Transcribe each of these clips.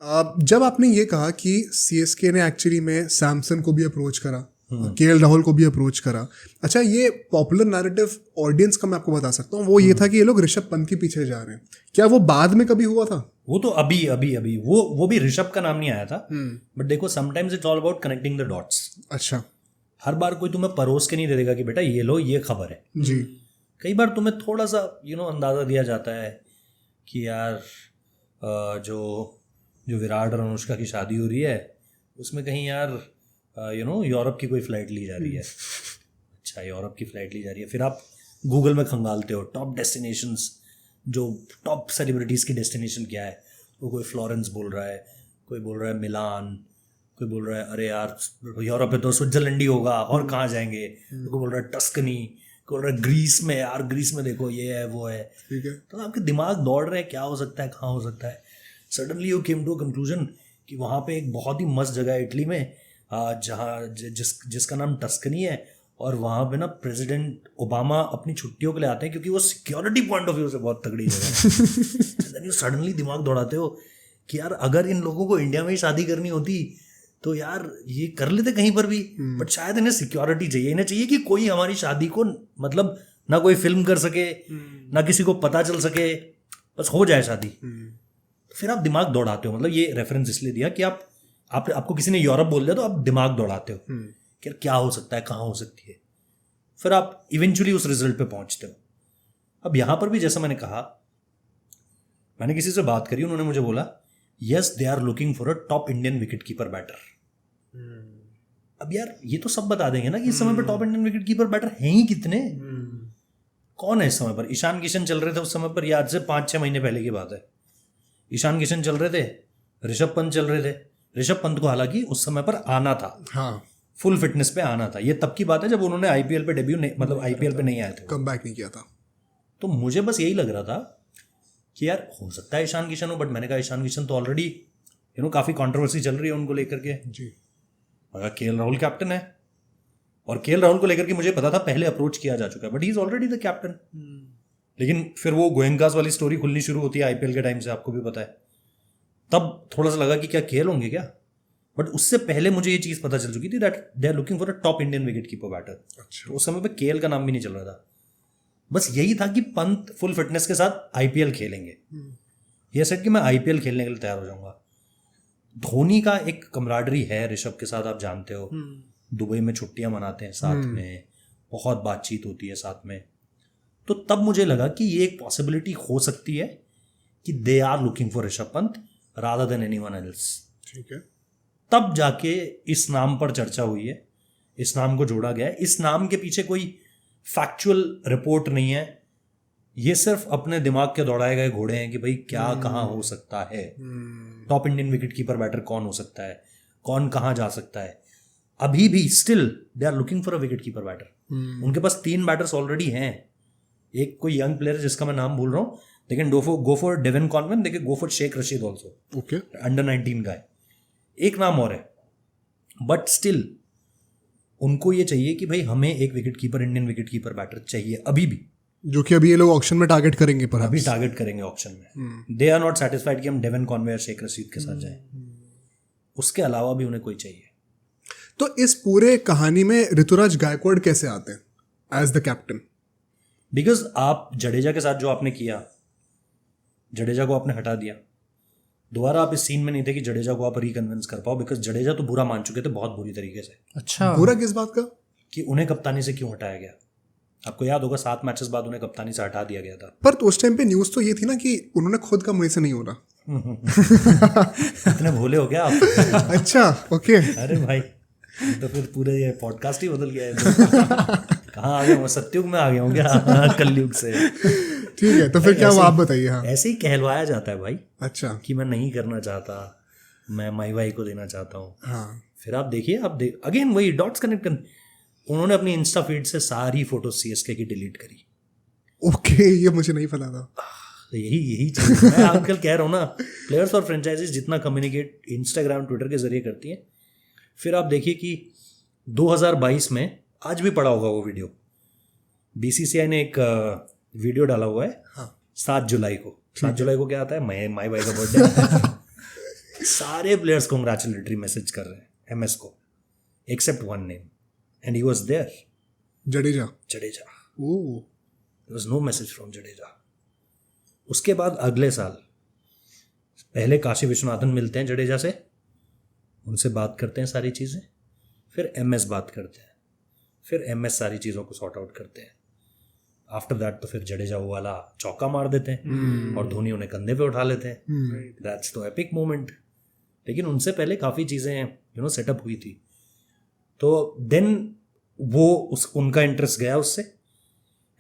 जब आपने ये कहा कि सीएसके ने एक्चुअली में सैमसन को भी अप्रोच करा, केएल राहुल को भी अप्रोच करा, अच्छा ये पॉपुलर नैरेटिव ऑडियंस का मैं आपको बता सकता हूँ, वो ये था कि ये लोग ऋषभ पंत के पीछे जा रहे हैं। क्या वो बाद में कभी हुआ था? वो तो अभी अभी अभी वो भी ऋषभ का नाम नहीं आया था। बट देखो, sometimes it's all about connecting the dots. अच्छा, हर बार कोई तुम्हें परोस के नहीं दे देगा कि बेटा ये लो, ये खबर है जी। कई बार तुम्हें थोड़ा सा अंदाजा दिया जाता है कि यार जो विराट और अनुष्का की शादी हो रही है उसमें कहीं यार यूरोप की कोई फ्लाइट ली जा रही है। अच्छा, यूरोप की फ्लाइट ली जा रही है, फिर आप गूगल में खंगालते हो टॉप डेस्टिनेशंस, जो टॉप सेलिब्रिटीज़ की डेस्टिनेशन क्या है। वो कोई फ्लोरेंस बोल रहा है, कोई बोल रहा है मिलान, कोई बोल रहा है अरे यार यूरोप है तो स्विट्जरलैंड ही होगा, और कहाँ जाएंगे, कोई बोल रहा है टस्कनी, कोई बोल रहा है ग्रीस में, यार ग्रीस में देखो ये है वो है। ठीक है। तो आपके दिमाग दौड़ रहे हैं क्या हो सकता है, कहाँ हो सकता है। Suddenly you came to a conclusion कि वहाँ पे एक बहुत ही मस्त जगह है इटली में, जहाँ जिसका नाम टस्कनी है, और वहाँ पे ना प्रेसिडेंट ओबामा अपनी छुट्टियों के लिए आते हैं क्योंकि वो सिक्योरिटी पॉइंट ऑफ व्यू से बहुत तगड़ी जगह है। देन यू सडनली दिमाग दौड़ाते हो कि यार अगर इन लोगों को इंडिया में ही शादी करनी होती तो यार ये कर लेते कहीं पर भी, बट शायद इन्हें सिक्योरिटी चाहिए, इन्हें चाहिए कि कोई हमारी शादी को मतलब ना कोई फिल्म कर सके, ना किसी को पता चल सके, बस हो जाए शादी। फिर आप दिमाग दौड़ाते हो, मतलब ये रेफरेंस इसलिए दिया कि आपको किसी ने यूरोप बोल दिया तो आप दिमाग दौड़ाते हो कि यार क्या हो सकता है, कहाँ हो सकती है, फिर आप इवेंचुअली उस रिजल्ट पे पहुंचते हो। अब यहाँ पर भी जैसा मैंने कहा, मैंने किसी से बात करी, उन्होंने मुझे बोला yes they are looking for a top Indian wicket keeper batter. अब यार ये तो सब बता देंगे ना कि इस समय पर top Indian wicket keeper batter हैं ही कितने, कौन है इस समय पर। ईशान किशन चल रहे थे उस समय पर, याद से 5-6 महीने पहले की बात है। ईशान किशन चल रहे थे, ऋषभ पंत चल रहे थे। ऋषभ पंत को हालांकि उस समय पर आना था, हाँ, फुल फिटनेस पे आना था। ये तब की बात है जब उन्होंने आईपीएल पे डेब्यू मतलब आईपीएल पे नहीं आए थे, कम बैक नहीं किया था। तो मुझे बस यही लग रहा था कि यार हो सकता है ईशान किशन हो, बट मैंने कहा ईशान किशन तो ऑलरेडी काफ़ी कंट्रोवर्सी चल रही है उनको लेकर के जी। मगर केएल राहुल कैप्टन है, और केएल राहुल को लेकर के मुझे पता था पहले अप्रोच किया जा चुका है, but he is already the captain. लेकिन फिर वो गोयंकास वाली स्टोरी खुलनी शुरू होती है आईपीएल के टाइम से, आपको भी पता है, तब थोड़ा सा लगा कि क्या केएल होंगे क्या। बट उससे पहले मुझे ये चीज़ पता चल चुकी थी that they are looking for a top Indian wicket keeper batter. तो उस समय पे केएल का नाम भी नहीं चल रहा था, बस यही था कि पंत फुल फिटनेस के साथ आईपीएल खेलेंगे। ये सेट कि मैं आईपीएल खेलने के लिए तैयार हो जाऊंगा। धोनी का एक कमराडरी है ऋषभ के साथ, आप जानते हो, दुबई में छुट्टियां मनाते हैं साथ में, बहुत बातचीत होती है साथ में। तो तब मुझे लगा कि ये एक पॉसिबिलिटी हो सकती है कि they are looking for Rishabh Pant rather than anyone else. ठीक है। तब जाके इस नाम पर चर्चा हुई है, इस नाम को जोड़ा गया है। इस नाम के पीछे कोई फैक्चुअल रिपोर्ट नहीं है, ये सिर्फ अपने दिमाग के दौड़ाए गए घोड़े हैं कि भाई क्या कहाँ हो सकता है, top Indian wicket keeper batter कौन हो सकता है, कौन कहाँ जा सकता है। अभी भी still they are looking for a wicket keeper batter. उनके पास 3 बैटर्स ऑलरेडी हैं। एक कोई यंग प्लेयर जिसका मैं नाम भूल रहा हूँ, they can go for Devon Conway, they can go for Shaik Rasheed also, okay, under 19 का है। एक नाम और है, बट स्टिल उनको ये चाहिए कि भाई हमें एक wicket keeper, Indian wicket keeper batter चाहिए अभी भी, जो कि अभी ये लोग ऑक्शन में टारगेट करेंगे पर अभी टारगेट करेंगे ऑक्शन में। दे आर नॉट सेटिस्फाइड कि हम डेवन कॉनवे और शेख रशीद के साथ जाएं, उसके अलावा भी उन्हें कोई चाहिए। तो इस पूरे कहानी में ऋतुराज गायकवाड़ कैसे आते हैं एज द कैप्टन? बिकॉज आप जडेजा के साथ जो आपने किया, जडेजा को आपने हटा दिया, दोबारा आप इस सीन में नहीं थे कि जडेजा को आप रिकन्विंस कर पाओ, बिकॉज जडेजा तो बुरा मान चुके थे बहुत बुरी तरीके से। अच्छा, पूरा किस बात का? कि उन्हें कप्तानी से क्यों हटाया गया। आपको याद होगा 7 मैचेस बाद उन्हें कप्तानी से हटा दिया गया था। पर तो उस टाइम पे न्यूज़ तो ये थी ना कि उन्होंने खुद का मुझे से नहीं हो रहा। इतने भोले हो गया आप। अच्छा, ओके। अरे भाई, तो फिर पूरे ये पॉडकास्ट ही बदल गया है। कहाँ आ गया हूँ, सत्युग में आ गया हूँ क्या कलयुग से। ठीक है, तो फिर क्या हुआ आप बताइए। हाँ, ऐसे ही कहलवाया जाता है भाई। अच्छा, कि मैं नहीं करना चाहता, मैं माई वाई को देना चाहता हूँ। हाँ, फिर आप देखिए, अगेन वही डॉट्स कनेक्ट कर। उन्होंने अपनी इंस्टा फीड से सारी फोटो सीएसके की डिलीट करी। ओके, ये मुझे नहीं पता था। तो यही चीज़ मैं आजकल कह रहा हूँ ना, प्लेयर्स और फ्रेंचाइजीज जितना कम्युनिकेट इंस्टाग्राम ट्विटर के जरिए करती हैं। फिर आप देखिए कि 2022 में, आज भी पड़ा होगा वो वीडियो, बीसीसीआई ने एक वीडियो डाला हुआ है। हाँ, 7 जुलाई को क्या आता है, माई भाई का बर्थडे। सारे प्लेयर्स कॉन्ग्रेचुलेटरी मैसेज कर रहे हैं एमएस को, except one name, and he was there, Jadeja. There was no message from Jadeja. उसके बाद अगले साल पहले काशी विश्वनाथन मिलते हैं जडेजा से, उनसे बात करते हैं सारी चीज़ें, फिर एमएस बात करते हैं, फिर एमएस सारी चीज़ों को सॉर्ट आउट करते हैं। आफ्टर दैट तो फिर जडेजा वो वाला चौका मार देते हैं और धोनी उन्हें कंधे पे उठा लेते हैं। That's the epic moment. लेकिन उनसे पहले काफ़ी चीज़ें सेटअप हुई थी। तो देन वो उनका इंटरेस्ट गया उससे,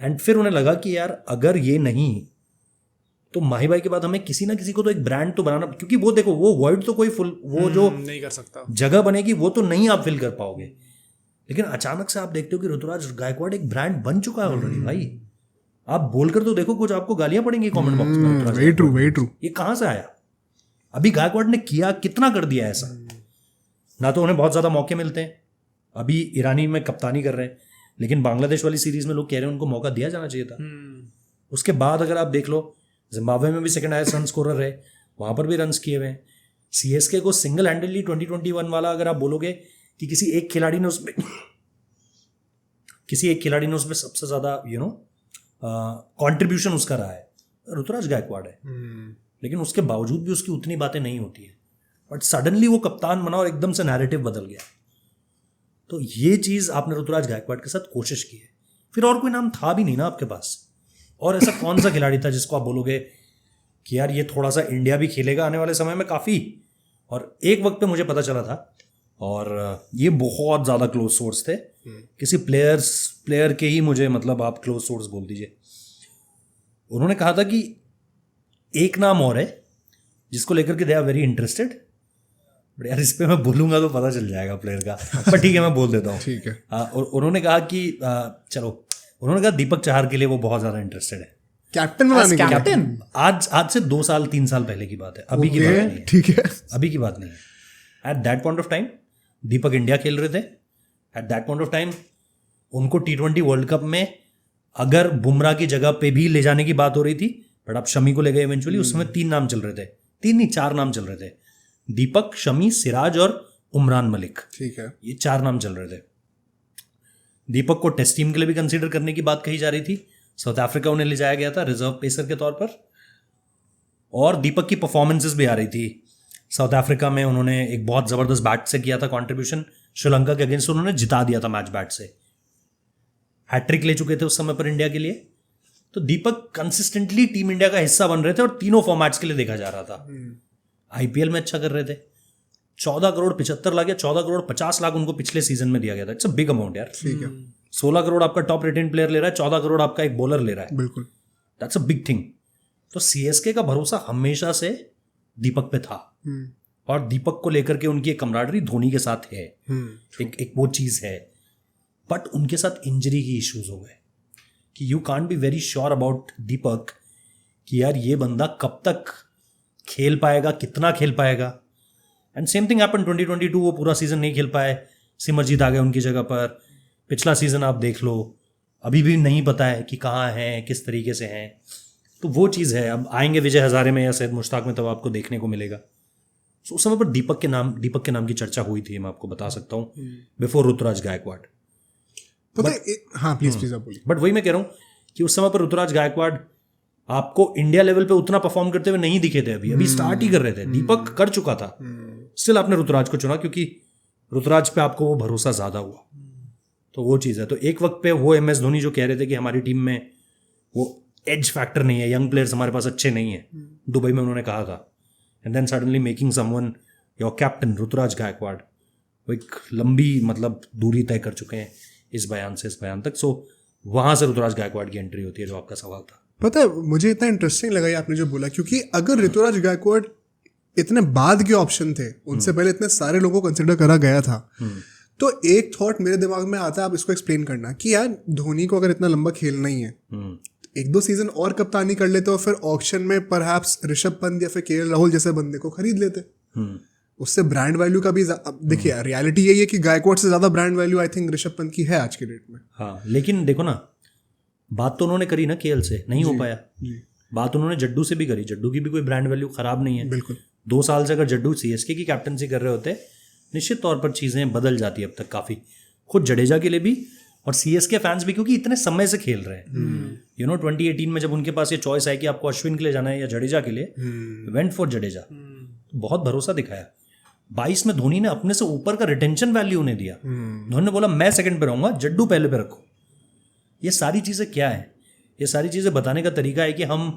एंड फिर उन्हें लगा कि यार अगर ये नहीं तो माही भाई के बाद हमें किसी ना किसी को तो एक ब्रांड तो बनाना, क्योंकि वो देखो वो वर्ड तो कोई फुल वो जो नहीं कर सकता, जगह बनेगी वो तो नहीं आप फिल कर पाओगे। लेकिन अचानक से आप देखते हो कि ऋतुराज गायकवाड़ एक ब्रांड बन चुका है ऑलरेडी। भाई आप बोलकर तो देखो, कुछ आपको गालियां पड़ेंगी कमेंट बॉक्स में। Ruturaj very true, very true. ये कहाँ से आया? अभी गायकवाड़ ने किया कितना कर दिया ऐसा। ना तो उन्हें बहुत ज्यादा मौके मिलते हैं, अभी ईरानी में कप्तानी कर रहे हैं, लेकिन बांग्लादेश वाली सीरीज में लोग कह रहे हैं उनको मौका दिया जाना चाहिए था। उसके बाद अगर आप देख लो, जिम्बाब्वे में भी सेकंड हाईएस्ट रन स्कोरर रहे, वहां पर भी रन्स किए हुए हैं। सीएसके को सिंगल हैंडेडली 2021 वाला अगर आप बोलोगे कि किसी एक खिलाड़ी ने उसमें सबसे ज्यादा कंट्रीब्यूशन उसका रहा है, ऋतुराज गायकवाड़ है। लेकिन उसके बावजूद भी उसकी उतनी बातें नहीं होती है, बट सडनली वो कप्तान बना और एकदम से नैरेटिव बदल गया। तो ये चीज आपने ऋतुराज गायकवाड़ के साथ कोशिश की है। फिर और कोई नाम था भी नहीं ना आपके पास, और ऐसा कौन सा खिलाड़ी था जिसको आप बोलोगे कि यार ये थोड़ा सा इंडिया भी खेलेगा आने वाले समय में काफ़ी। और एक वक्त पे मुझे पता चला था, और ये बहुत ज़्यादा क्लोज सोर्स थे, किसी प्लेयर के ही मुझे मतलब आप क्लोज सोर्स बोल दीजिए, उन्होंने कहा था कि एक नाम और है जिसको लेकर के they are very interested. But यार इस पे मैं बोलूँगा तो पता चल जाएगा प्लेयर का, पर ठीक है मैं बोल देता हूँ। ठीक है। और उन्होंने कहा कि उन्होंने कहा दीपक चहार के लिए वो बहुत ज़्यादा इंटरेस्टेड है कैप्टन बनाने के लिए। कैप्टन आज से 2 साल 3 साल पहले की बात है, अभी की बात नहीं है। ठीक है। अभी की बात नहीं है। At that point of time Deepak India खेल रहे थे। At that point of time उनको T20 वर्ल्ड कप में अगर बुमराह की जगह पे भी ले जाने की बात हो रही थी, बट आप शमी को ले गए इवेंचुअली। उस समय 3 नाम चल रहे थे, 3 नहीं 4 नाम चल रहे थे, दीपक, शमी, सिराज और उमरान मलिक। ठीक है। ये 4 नाम चल रहे थे। दीपक को टेस्ट टीम के लिए भी कंसीडर करने की बात कही जा रही थी। साउथ अफ्रीका उन्हें ले जाया गया था रिजर्व पेसर के तौर पर, और दीपक की परफॉर्मेंसेस भी आ रही थी। साउथ अफ्रीका में उन्होंने एक बहुत ज़बरदस्त बैट से किया था कंट्रीब्यूशन, श्रीलंका के अगेंस्ट उन्होंने जिता दिया था मैच बैट से, हैट्रिक ले चुके थे उस समय पर इंडिया के लिए। तो दीपक कंसिस्टेंटली टीम इंडिया का हिस्सा बन रहे थे और तीनों फॉर्मेट्स के लिए देखा जा रहा था। आईपीएल में अच्छा कर रहे थे, 14 करोड़ 75 लाख या 14 करोड़ 50 लाख उनको पिछले सीजन में दिया गया था। इट्स अ बिग अमाउंट यार। ठीक है। 16 करोड़ आपका टॉप रेटेड प्लेयर ले रहा है, 14 करोड़ आपका एक बॉलर ले रहा है। बिल्कुल। That's a big thing. तो सीएसके का भरोसा हमेशा से दीपक पे था, और दीपक को लेकर के उनकी एक कमराडरी धोनी के साथ है, एक वो चीज़ है। बट उनके साथ इंजरी की इश्यूज हो गए कि you can't be very sure about Deepak कि यार ये बंदा कब तक खेल पाएगा, कितना खेल पाएगा। एंड सेम थिंग हैपन 2022, वो पूरा सीजन नहीं खेल पाए, सिमरजीत आ गए उनकी जगह पर। पिछला सीजन आप देख लो, अभी भी नहीं पता है कि कहाँ हैं, किस तरीके से हैं। तो वो चीज़ है। अब आएंगे विजय हजारे में या सैयद मुश्ताक में, तब आपको देखने को मिलेगा। तो उस समय पर दीपक के नाम की चर्चा हुई थी, मैं आपको बता सकता हूँ, बिफोर ऋतुराज गायकवाड़। पता है, हाँ प्लीज आप बोलिए। बट वही मैं कह रहा हूँ कि उस समय पर ऋतुराज गायकवाड़ आपको इंडिया लेवल पे उतना परफॉर्म करते हुए नहीं दिखे थे। अभी स्टार्ट ही कर रहे थे, दीपक कर चुका था। स्टिल आपने ऋतुराज को चुना क्योंकि ऋतुराज पे आपको वो भरोसा ज़्यादा हुआ। तो वो चीज़ है। तो एक वक्त पे वो MS धोनी जो कह रहे थे कि हमारी टीम में वो एज फैक्टर नहीं है, यंग प्लेयर्स हमारे पास अच्छे नहीं है, दुबई में उन्होंने कहा था। And then suddenly making someone your captain Ruturaj Gaikwad, वो एक लंबी मतलब दूरी तय कर चुके हैं इस बयान से इस बयान तक। सो वहाँ से ऋतुराज गायकवाड़ की एंट्री होती है, जो आपका सवाल था। पता है मुझे इतना इंटरेस्टिंग लगा ये आपने जो बोला, क्योंकि अगर ऋतुराज गायकवाड़ इतने बाद के ऑप्शन थे, उनसे पहले इतने सारे लोगों को कंसिडर करा गया था, तो एक थॉट मेरे दिमाग में आता है, आप इसको एक्सप्लेन करना कि यार धोनी को अगर इतना लंबा खेलना ही है, 1-2 सीजन और कप्तानी कर लेते और फिर ऑक्शन में परहैप्स ऋषभ पंत या फिर KL राहुल जैसे बंदे को खरीद लेते। उससे ब्रांड वैल्यू का भी देखिए, रियलिटी यही है कि गायकवाड़ से ज्यादा brand value I think Rishabh Pant की है आज के डेट में। हाँ, लेकिन देखो ना, बात तो उन्होंने करी ना KL से, नहीं हो पाया। बात उन्होंने जड्डू से भी करी, जड्डू की भी कोई ब्रांड वैल्यू खराब नहीं है। बिल्कुल। 2 साल से अगर जड्डू सीएसके की कैप्टनसी कर रहे होते, निश्चित तौर पर चीज़ें बदल जाती अब तक काफ़ी, खुद जडेजा के लिए भी और सीएसके फैंस भी, क्योंकि इतने समय से खेल रहे हैं। 2018 में जब उनके पास ये चॉइस आई कि आपको अश्विन के लिए जाना है या जडेजा के लिए, वेंट फॉर जडेजा। बहुत भरोसा दिखाया। 22 में धोनी ने अपने से ऊपर का रिटेंशन वैल्यू उन्हें दिया। धोनी ने बोला मैं सेकंड पे रहूंगा, जड्डू पहले पे रखो। ये सारी चीज़ें क्या है? ये सारी चीज़ें बताने का तरीका है कि हम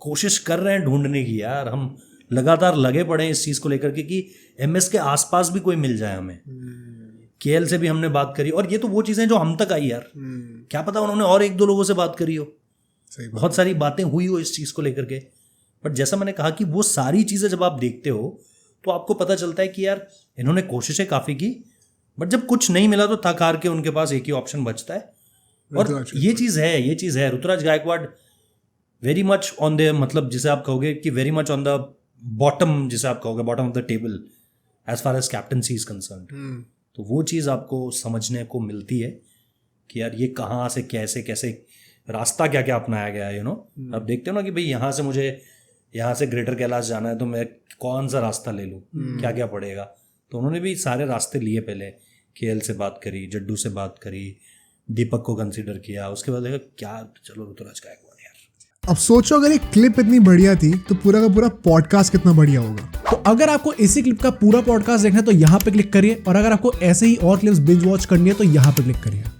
कोशिश कर रहे हैं ढूंढने की यार, हम लगातार लगे पड़े हैं इस चीज़ को लेकर के कि एमएस के आसपास भी कोई मिल जाए हमें। केएल से भी हमने बात करी, और ये तो वो चीज़ें जो हम तक आई यार, क्या पता उन्होंने और 1-2 लोगों से बात करी हो, बहुत सारी बातें हुई हो इस चीज़ को लेकर के। बट जैसा मैंने कहा कि वो सारी चीज़ें जब आप देखते हो तो आपको पता चलता है कि यार इन्होंने कोशिशें काफ़ी की, बट जब कुछ नहीं मिला तो थक हार के उनके पास एक ही ऑप्शन बचता है। और ये चीज़ है Ruturaj Gaikwad very much on the, मतलब जिसे आप कहोगे कि very much on the bottom, जिसे आप कहोगे bottom of the table as far as captaincy is concerned. तो वो चीज़ आपको समझने को मिलती है कि यार ये कहाँ से कैसे कैसे रास्ता क्या क्या अपनाया गया है। अब देखते हो ना कि भाई यहाँ से ग्रेटर कैलाश जाना है तो मैं कौन सा रास्ता ले लूँ, क्या क्या पड़ेगा। तो उन्होंने भी सारे रास्ते लिए, पहले केएल से बात करी, जड्डू से बात करी, दीपक को कंसीडर किया, उसके बाद देखा क्या चलो ऋतुराज गायकवाड़ यार। अब सोचो अगर एक क्लिप इतनी बढ़िया थी तो पूरा का पूरा पॉडकास्ट कितना बढ़िया होगा। तो अगर आपको इसी क्लिप का पूरा पॉडकास्ट देखना है तो यहाँ पे क्लिक करिए, और अगर आपको ऐसे ही और क्लिप्स बिंज वॉच करनी है तो यहाँ पे क्लिक करिए।